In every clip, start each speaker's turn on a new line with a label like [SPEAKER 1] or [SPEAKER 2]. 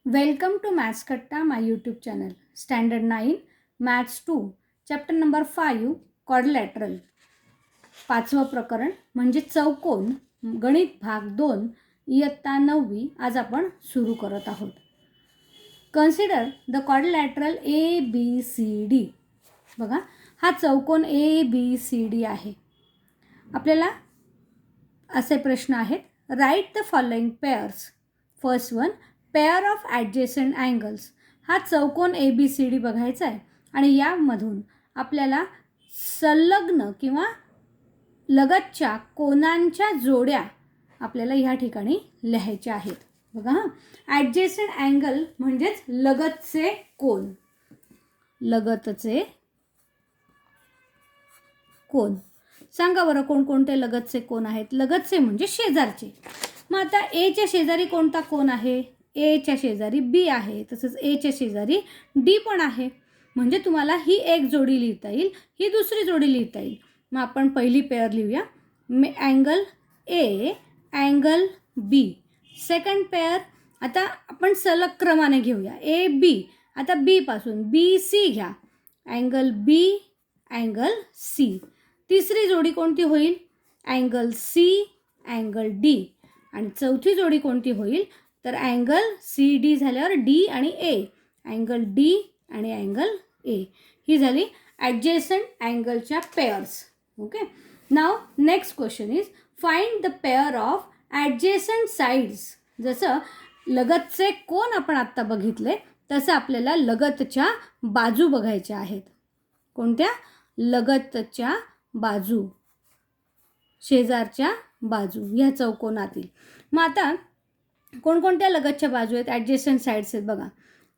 [SPEAKER 1] Welcome to Maths Katta, my YouTube channel. Standard 9, Maths 2, Chapter number 5, Quadrilateral. पाचवं प्रकरण म्हणजे चौकोन, गणित भाग 2, इयत्ता 9वी आज आपण सुरू करत आहोत. Consider the quadrilateral ABCD. बघा, हा चौकोन ABCD आहे. आपल्याला असे प्रश्न आहेत. Write the following pairs. First one, pair of adjacent angles. हा चौकोन ABCD बघायचा आहे आणि यामधून आपल्याला संलग्न किंवा लगतच्या कोनांच्या जोड्या आपल्याला ह्या ठिकाणी लिहायच्या आहेत. बघा, हां, ॲडजेसंट अँगल म्हणजेच लगतचे कोन. लगतचे कोन सांगा बरं, कोणकोणते लगतचे कोन आहेत? लगतचे म्हणजे शेजारचे. मग आता एच्या शेजारी कोणता कोन आहे? एच्या शेजारी बी आहे, तसंच एच्या शेजारी डी पण आहे. म्हणजे तुम्हाला ही एक जोडी लिहिता येईल, ही दुसरी जोडी लिहिता येईल. मग आपण पहिली पेअर लिहूया. Angle A, angle B. Second pair आता आपण सलग क्रमाने घेऊया. A B. आता बीपासून बी सी घ्या. Angle B, angle C. तिसरी जोडी कोणती होईल? Angle C, angle D. आणि चौथी जोडी कोणती होईल? तर अँगल सी डी झाल्यावर डी आणि ए. अँगल डी आणि अँगल ए. ही झाली ॲडजेसंट अँगलच्या पेअर्स. ओके. नाव next question is find the pair of adjacent sides. जसं लगतचे कोन आपण आत्ता बघितले तसं आपल्याला लगतच्या बाजू बघायच्या आहेत. कोणत्या? लगतच्या बाजू, शेजारच्या बाजू ह्या चौकोनातील. मग आता कोणकोणत्या लगतच्या बाजू आहेत? ॲडजेसंट साईड्स आहेत. बघा,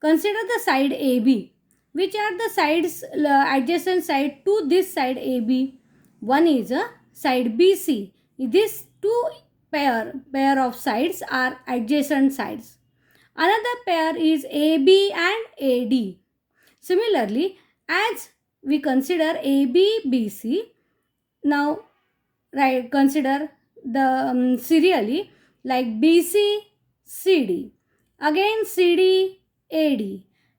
[SPEAKER 1] consider the side A B. Which are the sides adjacent side to this side A B? One is a side B C. This to pair of sides are adjacent sides. Another pair is AB and AD. Similarly, as we consider AB, BC, now consider the serially like BC, CD, again CD, AD,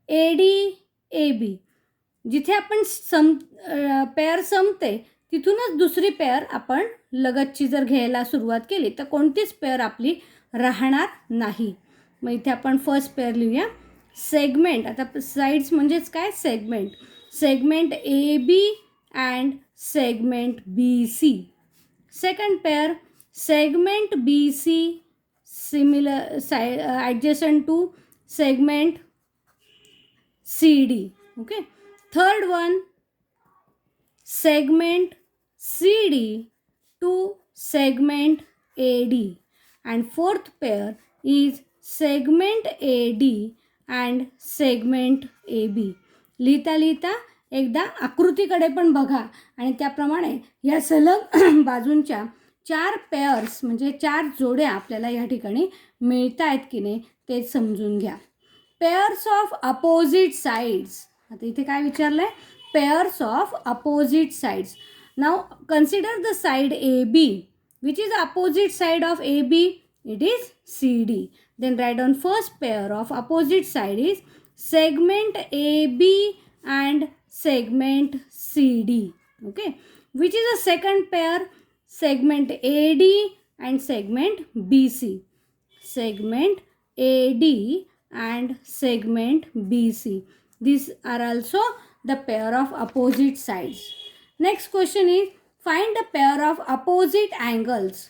[SPEAKER 1] AD, AB. जिथे आपण pair संपते तिथूनच दुसरी pair आपण लगतची जर घ्यायला सुरुवात केली तर कोणतीच पेअर आपली राहणार नाही. मग इथे आपण फर्स्ट पेअर लिहूया. सेगमेंट. आता साईड्स म्हणजेच काय? Segment. Segment A B and segment B C. Second pair segment B C similar adjacent to segment C D. Okay. Third one segment CD to segment AD, and fourth pair is segment AD and segment AB. लिहिता लिहिता एकदा आकृतीकडे पण बघा आणि त्याप्रमाणे या सलग बाजूंच्या 4 पेअर्स म्हणजे 4 जोड्या आपल्याला या ठिकाणी मिळत आहेत की नाही ते समजून घ्या. Pairs of opposite sides. आता इथे काय विचारलं आहे? Pairs of opposite sides. Now consider the side AB. Which is opposite side of AB? It is CD. Then write down first pair of opposite side is segment AB and segment CD. Okay. Which is the second pair? Segment AD and segment BC. Segment AD and segment BC. These are also the pair of opposite sides. Next question is find the pair of opposite angles.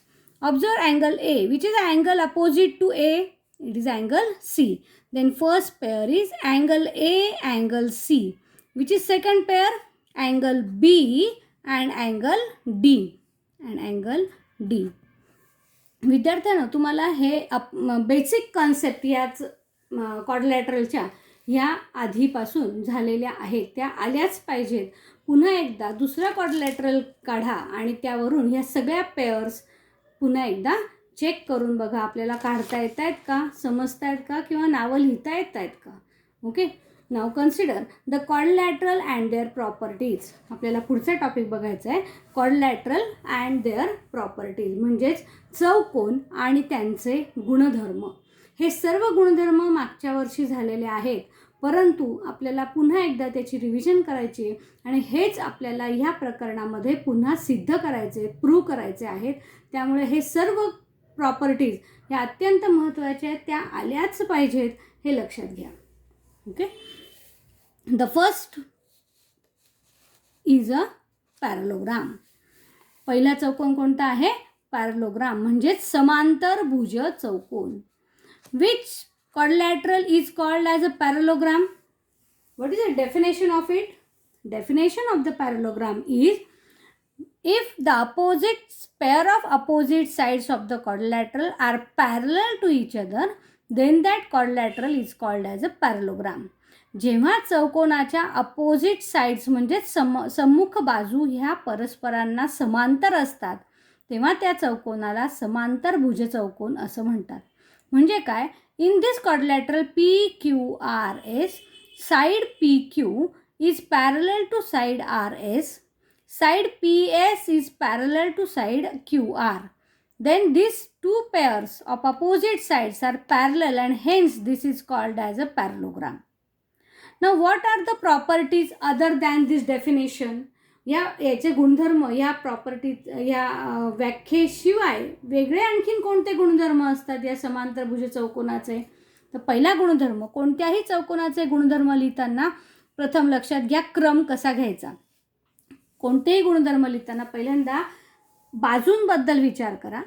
[SPEAKER 1] Observe angle A. Which is the angle opposite to A? It is angle C. Then first pair is angle A, angle C. Which is second pair? Angle B and angle D. And angle D. विद्यार्थ्यांनो, तुम्हाला हे basic concept याच क्वाड्रिलॅटरलच्या ह्या आधीपासून झालेल्या आहेत, त्या आल्याच पाहिजेत. पुन्हा एकदा दुसरा क्वाड्रिलॅटरल काढा आणि त्यावरून ह्या सगळ्या पेअर्स पुन्हा एकदा चेक करून बघा. आपल्याला काढता येत आहेत का, समजता आहेत का, किंवा नावं लिहिता येत आहेत का. ओके. नाव consider the quadrilateral and their properties. आपल्याला पुढचा टॉपिक बघायचा आहे क्वाड्रिलॅटरल अँड देअर प्रॉपर्टीज म्हणजेच चौकोन आणि त्यांचे गुणधर्म. हे सर्व गुणधर्म मागच्या वर्षी झालेले आहेत, परंतु आपल्याला पुन्हा एकदा त्याची रिव्हिजन करायची आणि हेच आपल्याला ह्या प्रकरणामध्ये पुन्हा सिद्ध करायचे, प्रूव्ह करायचे आहेत. त्यामुळे हे सर्व प्रॉपर्टीज ह्या अत्यंत महत्त्वाच्या आहेत, त्या आल्याच पाहिजेत हे लक्षात घ्या. Okay, the first is a parallelogram. पहिला चौकोन कोणता आहे? पॅरलोग्राम म्हणजेच समांतरभुज चौकोन. Which quadrilateral is called as a parallelogram? What is the definition of it? Definition of the parallelogram is if the pair of opposite sides of the quadrilateral are parallel to each other, then that quadrilateral is called as a parallelogram. जेव्हा चौकोनाच्या opposite sides म्हणजे सम्मुख बाजू ह्या परस्परांना समांतर असतात, तेव्हा त्या चौकोनाला समांतरभुज चौकोन असं म्हणतात. म्हणजे काय? In this quadrilateral PQRS, side PQ is parallel to side RS, side PS is parallel to side QR. Then these two pairs of opposite sides are parallel and hence this is called as a parallelogram. Now what are the properties other than this definition? याचे गुणधर्म, या property, या व्याख्येशिवाय वेगळे आणखीन कोणते गुणधर्म असतात या समांतरभुज चौकोनाचे? तर पहिला गुणधर्म, कोणत्याही चौकोनाचे गुणधर्म लिहिताना प्रथम लक्षात घ्या क्रम कसा घ्यायचा. कोणतेही गुणधर्म लिहिताना पहिल्यांदा बाजूंबद्दल विचार करा,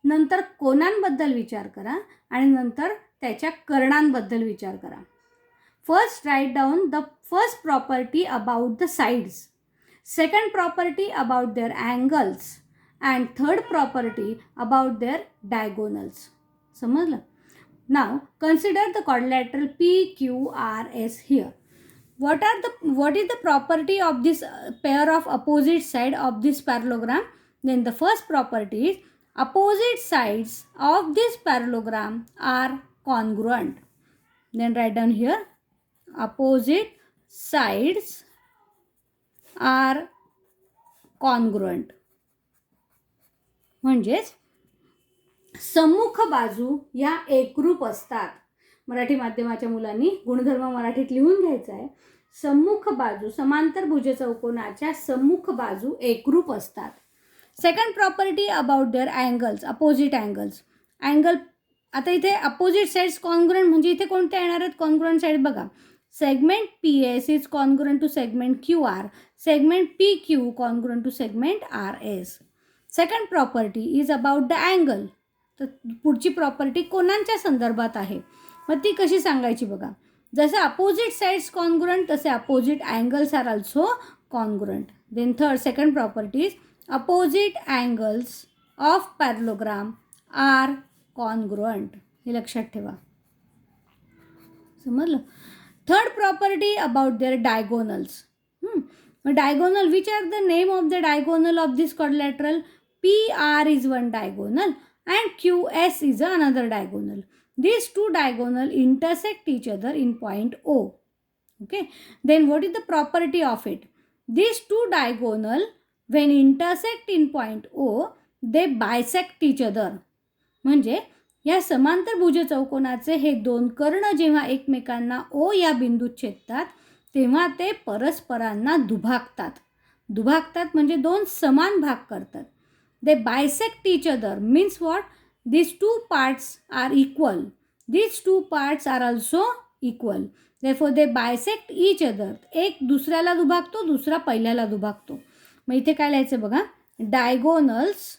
[SPEAKER 1] नंतर कोनांबद्दल विचार करा आणि नंतर त्याच्या कर्णांबद्दल विचार करा. First write down the first property about the sides, second property about their angles and third property about their diagonals. समजलं? Now consider the quadrilateral PQRS here. What is the property of this pair of opposite side of this parallelogram? Then the first property is opposite sides of this parallelogram are congruent. Then write down here opposite sides are congruent. म्हणजेच सम्मुख बाजू या एकरूप असतात. मराठी माध्यमाच्या मुलांनी गुणधर्म मराठीत लिहून घ्यायचा आहे. सम्मुख बाजू, समांतरभुज चौकोनाच्या सम्मुख बाजू एकरूप असतात. Second property about their angles, opposite angles. Angle, आता इथे अपोजिट साइड्स कॉन्ग्रुएंट म्हणजे इथे कोणत्या येणार आहेत कॉन्ग्रुएंट साइड? बघा, segment PS is congruent to segment QR, segment PQ congruent to segment RS. Second property is about the angle. तर पुढची प्रॉपर्टी कोणांच्या संदर्भात आहे, मग ती कशी सांगायची बघा. जसं अपोजिट साइड्स कॉन्ग्रुएंट तसे opposite angles are also congruent. Then third second property is opposite angles of parallelogram are congruent. हे लक्षात ठेवा. समजलं? Third property about their diagonals. Diagonal, which are the name of the diagonal of this quadrilateral? PR is one diagonal and QS is another diagonal. These two diagonal intersect each other in point O. Okay. Then what is the property of it? These two diagonal, when intersect in point O, they bisect each other. म्हणजे या समांतरभुज चौकोनाचे हे दोन कर्ण जेव्हा एकमेकांना ओ या बिंदूत छेदतात तेव्हा ते परस्परांना दुभागतात. दुभागतात म्हणजे दोन समान भाग करतात. They bisect each other means what? these two parts are equal. These two parts are also equal. Therefore they bisect each other. एक दुसऱ्याला दुभागतो, दुसरा पहिल्याला दुभागतो. मग इथे काय लिहायचं बघा, diagonals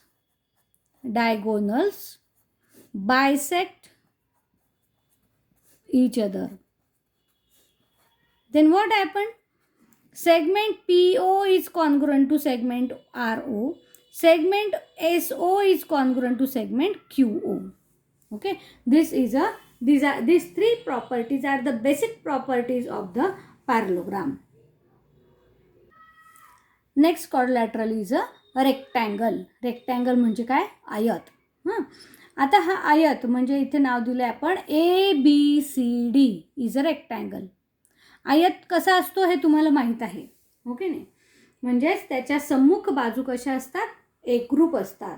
[SPEAKER 1] bisect each other. Then what happened? Segment PO is congruent to segment RO. Segment SO is congruent to segment QO. Okay, these three properties are the basic properties of the parallelogram. Next quadrilateral is a rectangle. Rectangle म्हणजे काय? आयत. आता हा आयत म्हणजे इथे नाव दिलं आपण ABCD इज अ रेक्टँगल. आयत कसा असतो हे तुम्हाला माहीत आहे, ओके नाही? म्हणजेच त्याच्या सम्मुख बाजू कशा असतात? एकरूप असतात.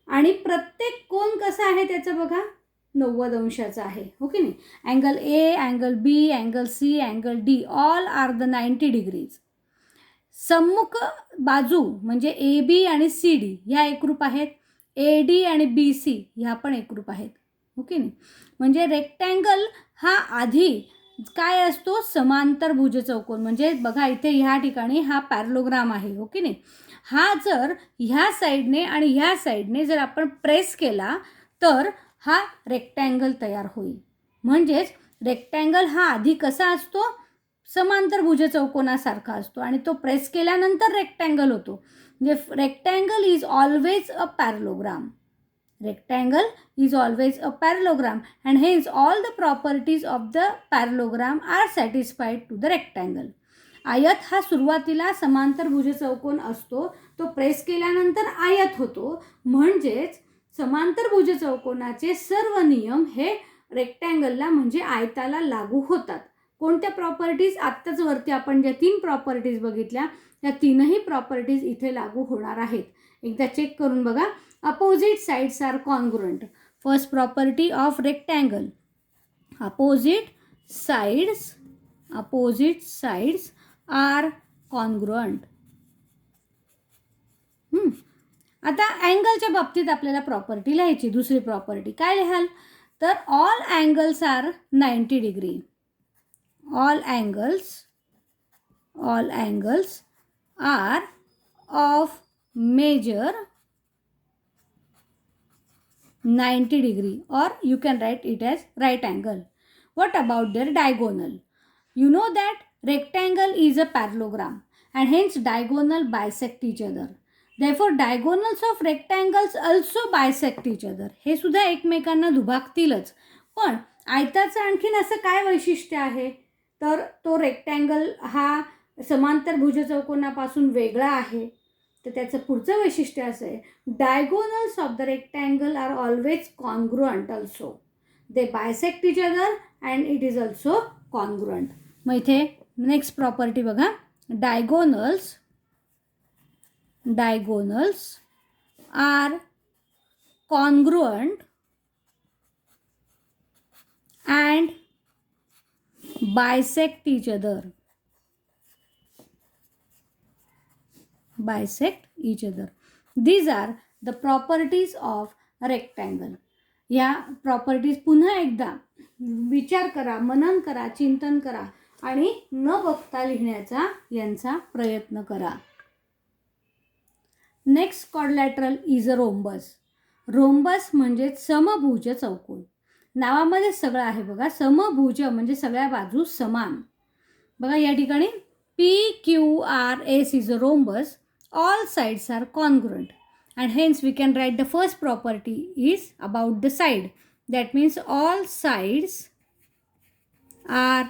[SPEAKER 1] आणि प्रत्येक कोन कसा आहे त्याचं बघा, 90 अंशाचा आहे, हो की नाही. Angle A, angle B, angle C, angle D all are the 90 degrees. सम्मुख बाजू म्हणजे ए बी आणि सी डी ह्या एकरूप आहेत. ए डी आणि बी सी ह्या पण एकरूप आहेत, हो की नाही. म्हणजे रेक्टँगल हा आधी काय असतो, समांतर भुजचौकोन. म्हणजे बघा इथे ह्या ठिकाणी हा पॅरलोग्राम आहे, हो की नाही. हा जर ह्या साईडने आणि ह्या साईडने जर आपण प्रेस केला तर हा रेक्टँगल तयार होईल. म्हणजेच रेक्टँगल हा आधी कसा असतो, समांतर भुजचौकोनासारखा असतो आणि तो प्रेस केल्यानंतर रेक्टँगल होतो. म्हणजे rectangle is always a parallelogram. Rectangle is always a parallelogram and hence all the properties of the parallelogram are satisfied to the rectangle. आयत हा सुरुवातीला समांतर भुजचौकोन असतो, तो प्रेस केल्यानंतर आयत होतो. म्हणजेच समांतर भुजचौकोनाचे सर्व नियम हे रेक्टँगलला म्हणजे आयताला लागू होतात. कोणत्या प्रॉपर्टीज, आत्ताच वरती आपण ज्या 3 प्रॉपर्टीज बघितल्या त्या 3ही प्रॉपर्टीज इथे लागू होणार आहेत. एकदा चेक करून बघा. Opposite sides are congruent. First property of rectangle. Opposite sides are congruent. आता अँगलच्या बाबतीत आपल्याला प्रॉपर्टी लिहायची. दुसरी प्रॉपर्टी काय लिहाल तर all angles are 90 degree. All angles are of measure 90 degree, or you can write it as right angle. What about their diagonal? You know that rectangle is a parallelogram and hence diagonal bisect each other. Therefore diagonals of rectangles also bisect each other. हे सुद्धा एकमेकांना दुभागतीलच. पण आयताचं आणखीन असं काय वैशिष्ट्य आहे तर तो रेक्टँगल हा समांतर भुजचौकोनापासून वेगळा आहे. तर त्याचं पुढचं वैशिष्ट्य असं आहे, diagonals of the rectangle are always congruent also. They bisect each other and it is also congruent. मग इथे नेक्स्ट प्रॉपर्टी बघा. Diagonals are congruent and bisect each other. Bisect each other. These are the properties of a rectangle. या properties पुन्हा एकदा विचार करा, मनन करा, चिंतन करा आणि न बघता लिहिण्याचा यांचा प्रयत्न करा. Next quadrilateral is a rhombus. Rhombus म्हणजे समभुज चौकोन. नावामध्ये सगळं आहे बघा. समभुज म्हणजे सगळ्या बाजू समान. बघा या ठिकाणी PQRS is a rhombus. All sides are congruent and hence we can write the first property is about the side. That means all sides are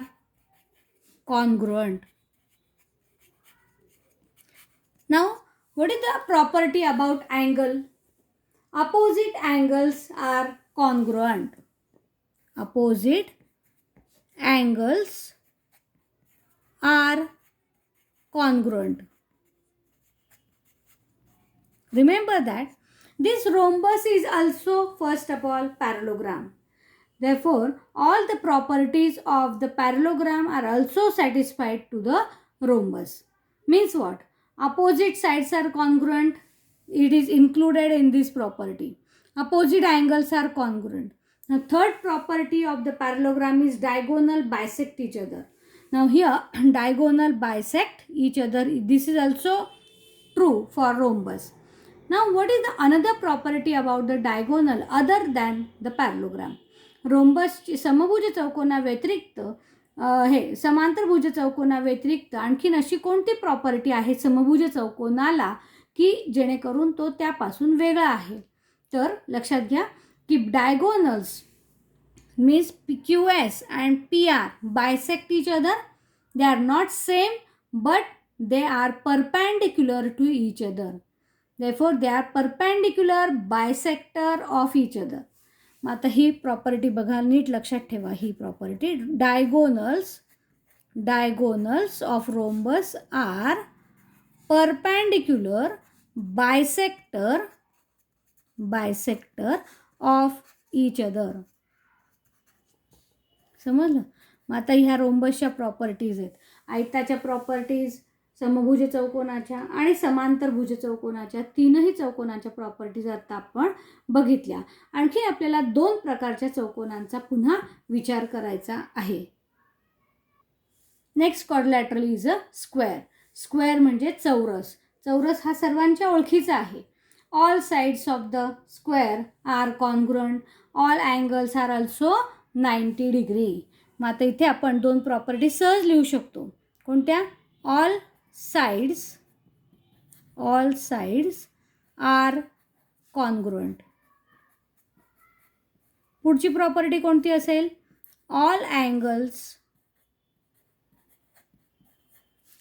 [SPEAKER 1] congruent. Now what is the property about angle? Opposite angles are congruent. Opposite angles are congruent. Remember that this rhombus is also first of all parallelogram. Therefore all the properties of the parallelogram are also satisfied to the rhombus. Means what? Opposite sides are congruent. It is included in this property. Opposite angles are congruent. Now third property of the parallelogram is diagonal bisect each other. Now here diagonal bisect each other. This is also true for rhombus. Now what is the another property about the diagonal other than the parallelogram? Rhombus समभुज चौकोना व्यतिरिक्त हे समांतर भुज चौकोना व्यतिरिक्त आणखीन अशी कोणती property आहे समभुज चौकोनाला की जेणेकरून तो त्यापासून वेगळा आहे. तर लक्षात घ्या की diagonals means QS and PR bisect each other. They are not same but they are perpendicular to each other. Therefore they are perpendicular bisector of each other. मग आता ही प्रॉपर्टी बघा, नीट लक्षात ठेवा. ही property diagonals of rhombus are perpendicular bisector of each other. समजलं. मग आता ह्या रोम्बसच्या प्रॉपर्टीज आहेत. आयताच्या प्रॉपर्टीज, समभुज चौकोनाच्या आणि समांतरभुज चौकोनाच्या, तीनही चौकोनाच्या प्रॉपर्टीज आता आपण बघितल्या. आणखी आपल्याला 2 प्रकारच्या चौकोनांचा पुन्हा विचार करायचा आहे. Next quadrilateral is a square. Square म्हणजे चौरस. चौरस हा सर्वांच्या ओळखीचा आहे. All sides of the square are congruent. All angles are also 90 degree. मग आता इथे आपण 2 प्रॉपर्टी सहज लिहू शकतो. कोणत्या? All sides are congruent. पुढची प्रॉपर्टी कोणती असेल? All angles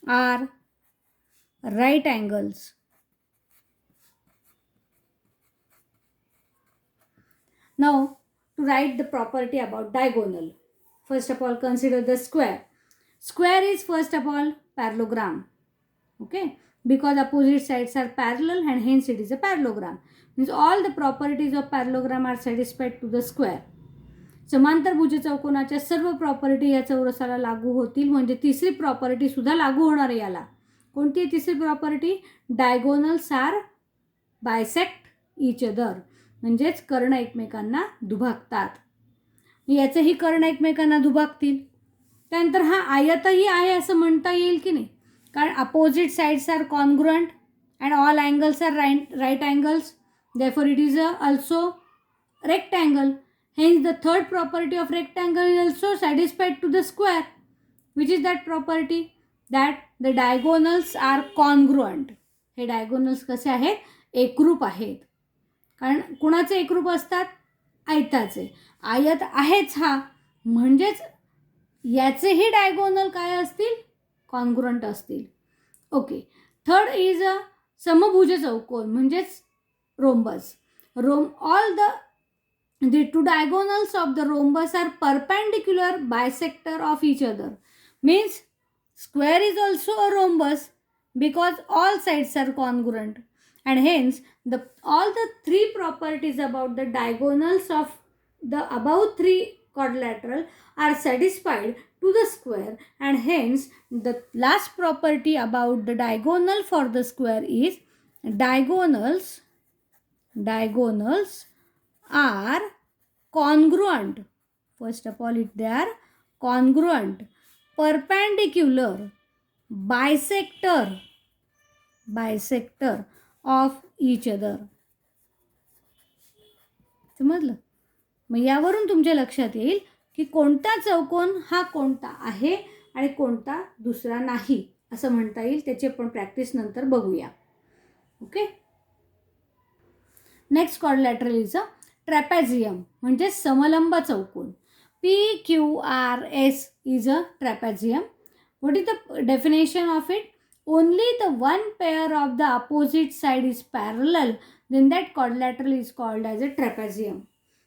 [SPEAKER 1] are right angles. Now, to write the property about diagonal, first of all consider the square. Square is first of all parallelogram, okay, because opposite sides are parallel and hence it is a parallelogram. Means all the properties of parallelogram are satisfied to the square. समांतरभुज चौकोनाच्या सर्व property या चौरसाला लागू होतील. म्हणजे तिसरी property सुद्धा लागू होणार आहे याला. कोणती आहे तिसरी property? Diagonals are bisect each other. म्हणजेच कर्ण एकमेकांना दुभागतात. याचेही कर्ण एकमेकांना दुभागतील. त्यानंतर हा आयतही आहे असं म्हणता येईल की नाही? कारण opposite sides are congruent and all angles are right angles. Therefore it is also rectangle. Hence the third property of rectangle is also satisfied to the square. Which is that property? That the diagonals are congruent. हे diagonals कसे आहेत? एकरूप आहेत. कारण कुणाचे एकरूप असतात? आयताचे. आयत आहेच हा, म्हणजेच याचेही डायगोनल काय असतील? कॉन्ग्रुअंट असतील. ओके. थर्ड इज अ समभुज चौकोन म्हणजेच rhombus. All the two diagonals of the rhombus are perpendicular bisector of each other. Means square is also a rhombus because all sides are congruent, and hence all the 3 properties about the diagonals of the above 3 quadrilateral are satisfied to the square, and hence the last property about the diagonal for the square is diagonals are congruent. First of all, they are congruent, perpendicular, bisector of each other. समजलं? मग यावरून तुमच्या लक्षात येईल की कोणता चौकोन हा कोणता आहे आणि कोणता दुसरा नाही असं म्हणता येईल. त्याची आपण प्रॅक्टिस नंतर बघूया. Okay. Next quadrilateral is a trapezium म्हणजे समलंब चौकोन. PQRS is a trapezium. What is the definition of it? Only the one pair of the opposite side is parallel, then that quadrilateral is called as a trapezium.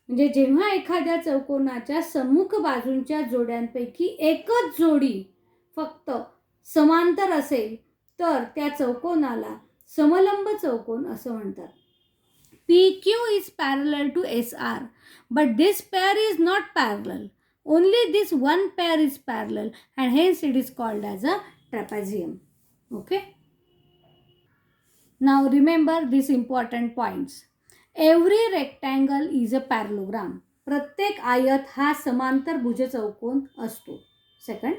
[SPEAKER 1] म्हणजे जेव्हा एखाद्या चौकोनाच्या सम्मुख बाजूंच्या जोड्यांपैकी एकच जोडी फक्त समांतर असेल तर त्या चौकोनाला समलंब चौकोन असं म्हणतात. PQ is parallel to SR, but this pair is not parallel. Only this one pair is parallel, and hence it is called as a trapezium. Okay. Now remember these important points. Every rectangle is a parallelogram. प्रत्येक आयत हा समांतर भुज चौकोन असतो. Second,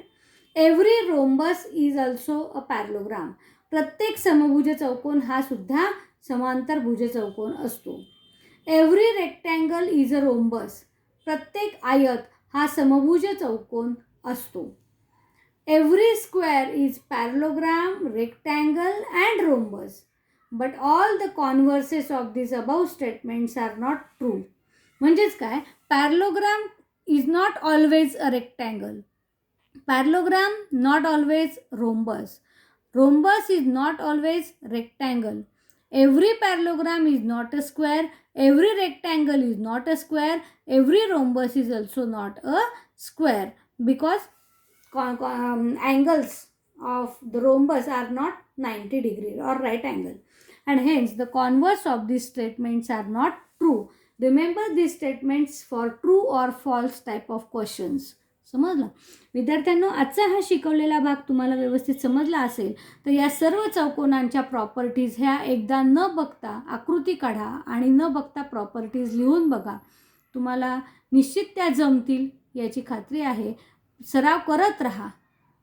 [SPEAKER 1] every rhombus is also a parallelogram. प्रत्येक समभुज चौकोन हा सुद्धा समांतर भुज चौकोन असतो. Every rectangle is a rhombus. प्रत्येक आयत हा समभुज चौकोन असतो. Every square is parallelogram, rectangle and rhombus. But all the converses of this above statements are not true. म्हणजेच काय? Parallelogram is not always a rectangle. Parallelogram not always rhombus. Rhombus is not always rectangle. Every parallelogram is not a square. Every rectangle is not a square. Every rhombus is also not a square because angles of the rhombus are not 90 degree or right angle, and hence the converse of these statements are not true. Remember these statements for true or false type of questions. समजलं? विद्यार्थ्यांनो, आजचा हा शिकवलेला भाग तुम्हाला व्यवस्थित समजला असेल तर या सर्व चौकोनांच्या प्रॉपर्टीज ह्या एकदा न बघता आकृती काढा आणि न बघता प्रॉपर्टीज लिहून बघा. तुम्हाला निश्चित त्या जमतील याची खात्री आहे. सराव करत राहा.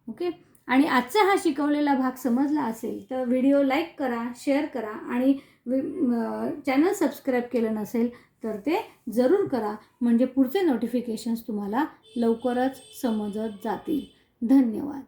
[SPEAKER 1] ओके. आणि आजचा हा शिकवलेला भाग समजला असेल तर व्हिडिओ लाईक करा, शेअर करा आणि चॅनल सबस्क्राईब केलं नसेल तर ते जरूर करा, म्हणजे पुढचे नोटिफिकेशन्स तुम्हाला लवकरच समजत जातील. धन्यवाद.